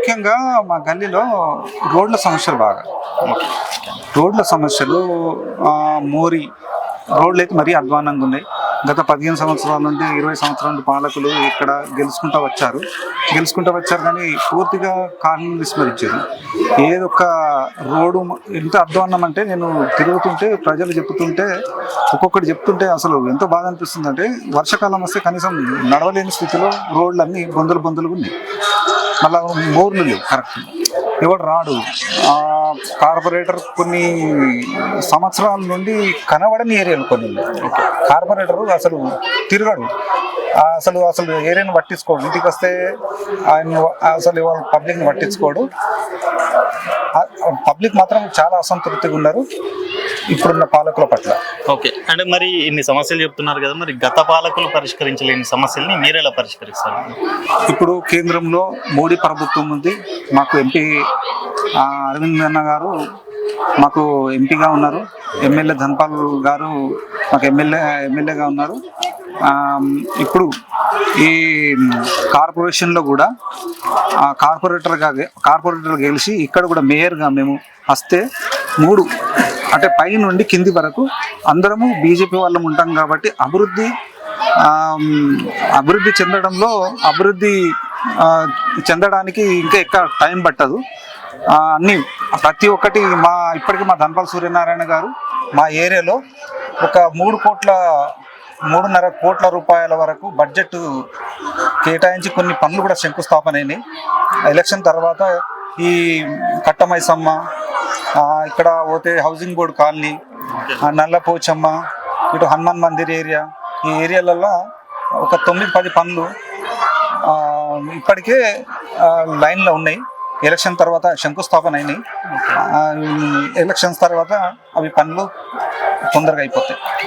ముఖ్యంగా మా గల్లీలో రోడ్ల సమస్యలు బాగా. రోడ్ల సమస్యలు మోరి రోడ్లు అయితే మరీ అధ్వానంగా ఉన్నాయి. గత 15 సంవత్సరాల నుండి 20 సంవత్సరాల నుండి పాలకులు ఇక్కడ గెలుచుకుంటూ వచ్చారు కానీ పూర్తిగా కాలనీని విస్మరించారు. ఏదొక్క రోడ్డు ఎంత అధ్వానం అంటే, నేను తిరుగుతుంటే ప్రజలు ఒక్కొక్కటి చెప్తుంటే అసలు ఎంతో బాధ అనిపిస్తుంది. అంటే వర్షాకాలం వస్తే కనీసం నడవలేని స్థితిలో రోడ్లన్నీ బొందలుగా ఉన్నాయి. మళ్ళీ మోర్లు లేవు కరెక్ట్, ఎవడు రాడు. కార్పొరేటర్ కొన్ని సంవత్సరాల నుండి కనబడని ఏరియాలు కొన్ని కార్పొరేటరు అసలు తిరగడు, అసలు ఏరియాను పట్టించుకోడు. ఇంటికి వస్తే ఆయన అసలు ఇవాళ పబ్లిక్ని పట్టించుకోడు. పబ్లిక్ మాత్రం చాలా అసంతృప్తిగా ఉన్నారు ఇప్పుడున్న పాలకుల పట్ల. ఓకే, అంటే మరి ఇన్ని సమస్యలు చెప్తున్నారు కదా, మరి గత పాలకులు పరిష్కరించలేని సమస్యలని మీరు ఎలా పరిష్కరిస్తారు? ఇప్పుడు కేంద్రంలో మోడీ ప్రభుత్వం ఉంది. మాకు ఎంపీ అరవింద్ అన్న గారు మాకు ఎంపీగా ఉన్నారు. ఎమ్మెల్యే ధన్పాల్ గారు మాకు ఎమ్మెల్యేగా ఉన్నారు. ఇప్పుడు ఈ కార్పొరేషన్లో కూడా కార్పొరేటర్ గెలిచి ఇక్కడ కూడా మేయర్గా మేము వస్తే 3 అంటే పై నుండి కింది వరకు అందరము బీజేపీ వాళ్ళం ఉంటాం కాబట్టి అభివృద్ధి చెందడానికి ఇంకా ఎక్కువ టైం పట్టదు. ప్రతి ఒక్కటి ఇప్పటికీ మా ధన్పాల్ సూర్యనారాయణ గారు మా ఏరియాలో ఒక 3.5 కోట్ల రూపాయల వరకు బడ్జెట్ కేటాయించి కొన్ని పనులు కూడా శంకుస్థాపన అయినాయి. ఎలక్షన్ తర్వాత ఈ కట్టమైసమ్మ, ఇక్కడ పోతే హౌసింగ్ బోర్డు కాలనీ, నల్లపోచమ్మ, ఇటు హనుమాన్ మందిర్ ఏరియా, ఈ ఏరియాలలో ఒక 9-10 పనులు ఇప్పటికే లైన్లో ఉన్నాయి. ఎలక్షన్ తర్వాత శంకుస్థాపన అయినాయి. ఎలక్షన్స్ తర్వాత అవి పనులు తొందరగా అయిపోతాయి.